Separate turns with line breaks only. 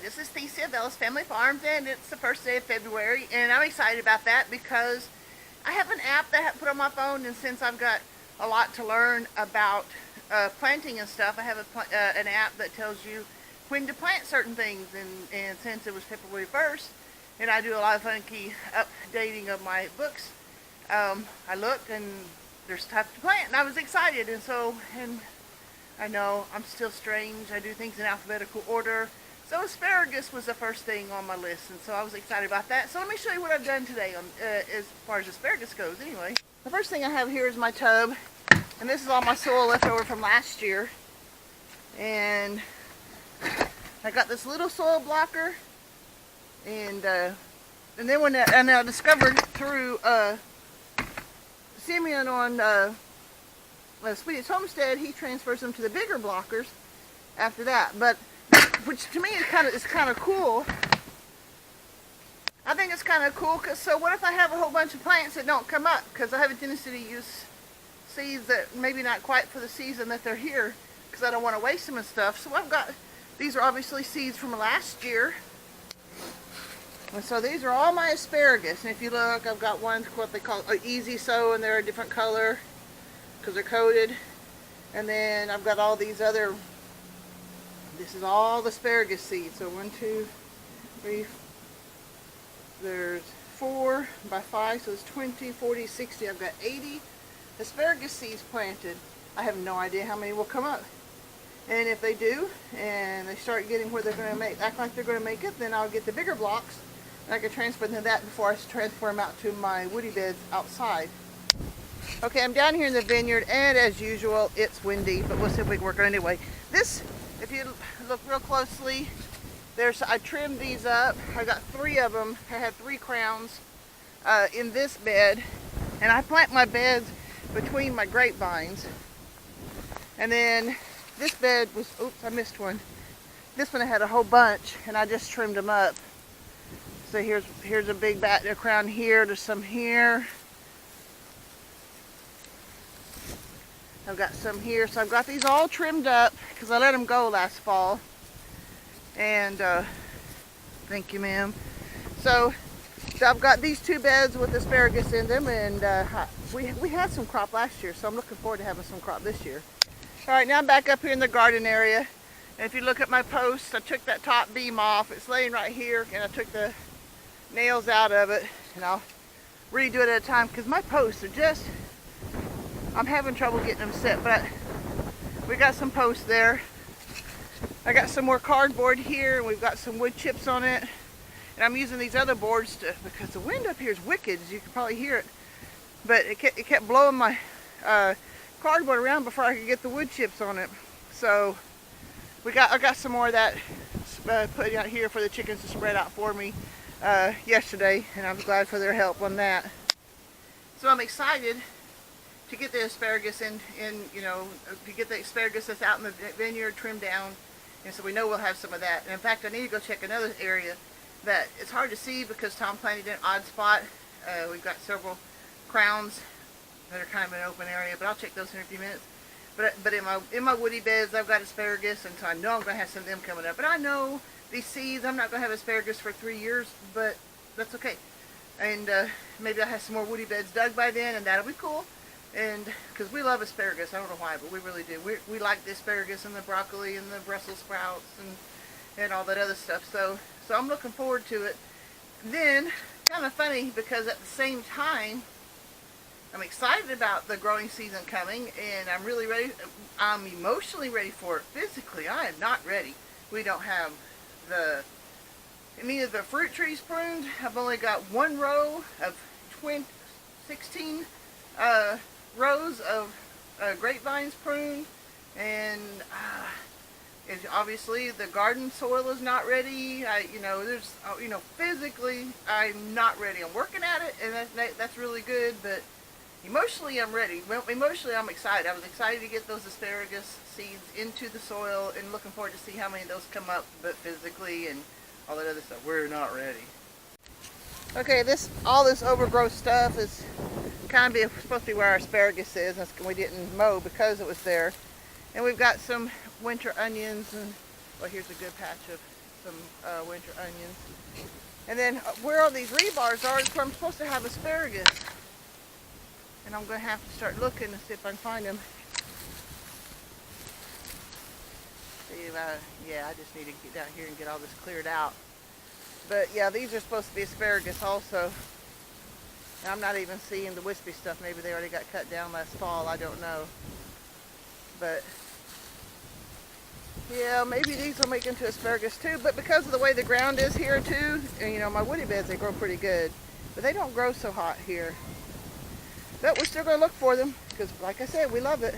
this is Thesia of Ellis Family Farms, and it's the first day of February, and I'm excited about that because I have an app that I have put on my phone, and since I've got a lot to learn about planting and stuff, I have an app that tells you when to plant certain things, and since it was February 1st, and I do a lot of funky updating of my books, I looked and there's stuff to plant, and I was excited, and I know I'm still strange. I do things in alphabetical order. So asparagus was the first thing on my list, and so I was excited about that. So let me show you what I've done today as far as asparagus goes anyway. The first thing I have here is my tub, and this is all my soil left over from last year. And I got this little soil blocker, and then I discovered through Simeon on Sweetie's Homestead, he transfers them to the bigger blockers after that, but which to me is kind of cool. I think it's kind of cool because so what if I have a whole bunch of plants that don't come up because I have a tendency to use seeds that maybe not quite for the season that they're here because I don't want to waste them and stuff. So I've got, these are obviously seeds from last year, and so these are all my asparagus. And if you look, I've got ones what they call easy sow, and they're a different color because they're coated. And then I've got all these other, this is all the asparagus seeds. So 1, 2, 3, there's 4 by 5, so it's 20, 40, 60. I've got 80 asparagus seeds planted. I have no idea how many will come up. And if they do, and they start getting where they're going to act like they're going to make it, then I'll get the bigger blocks, and I can transfer them to that before I transfer them out to my woody beds outside. Okay, I'm down here in the vineyard, and as usual, it's windy, but we'll see if we can work on it anyway. This, if you look real closely, I trimmed these up. I got 3 of them. I had 3 crowns in this bed, and I plant my beds between my grapevines. And then this bed was, oops, I missed one. This one I had a whole bunch, and I just trimmed them up. So here's a big crown here. There's some here. I've got some here, so I've got these all trimmed up because I let them go last fall. And thank you, ma'am. So I've got these 2 beds with asparagus in them, and we had some crop last year, so I'm looking forward to having some crop this year. All right, now I'm back up here in the garden area, and if you look at my post, I took that top beam off. It's laying right here, and I took the nails out of it, and I'll redo it at a time because my posts are just, I'm having trouble getting them set, but we got some posts there. I got some more cardboard here, and we've got some wood chips on it. And I'm using these other boards because the wind up here is wicked, as you can probably hear it. But it kept blowing my cardboard around before I could get the wood chips on it. So I got some more of that put out here for the chickens to spread out for me yesterday, and I'm glad for their help on that. So I'm excited to get the asparagus to get the asparagus that's out in the vineyard trimmed down, and so we know we'll have some of that. And in fact, I need to go check another area that it's hard to see because Tom planted in an odd spot. We've got several crowns that are kind of an open area, but I'll check those in a few minutes. But in my woody beds, I've got asparagus, and so I know I'm going to have some of them coming up. But I know these seeds, I'm not going to have asparagus for 3 years, but that's okay. And maybe I'll have some more woody beds dug by then, and that'll be cool. And because we love asparagus, I don't know why, but we really do. We like the asparagus and the broccoli and the Brussels sprouts and all that other stuff. So I'm looking forward to it. Then, kind of funny because at the same time, I'm excited about the growing season coming, and I'm really ready. I'm emotionally ready for it. Physically, I am not ready. We don't have neither the fruit trees pruned. I've only got 1 row of 16 rows of grapevines pruned, and obviously the garden soil is not ready. Physically I'm not ready. I'm working at it, and that's really good, but emotionally I'm ready. Well, emotionally I'm excited. I was excited to get those asparagus seeds into the soil and looking forward to see how many of those come up, but physically and all that other stuff, we're not ready. Okay, all this overgrowth stuff is kind of supposed to be where our asparagus is. We didn't mow because it was there. And we've got some winter onions, and well, here's a good patch of some winter onions. And then where all these rebars are is where I'm supposed to have asparagus. And I'm going to have to start looking to see if I can find them. See if yeah, I just need to get down here and get all this cleared out. But yeah, these are supposed to be asparagus also. And I'm not even seeing the wispy stuff. Maybe they already got cut down last fall. I don't know. But yeah, maybe these will make into asparagus too. But because of the way the ground is here too, and you know, my woody beds, they grow pretty good. But they don't grow so hot here. But we're still going to look for them because, like I said, we love it.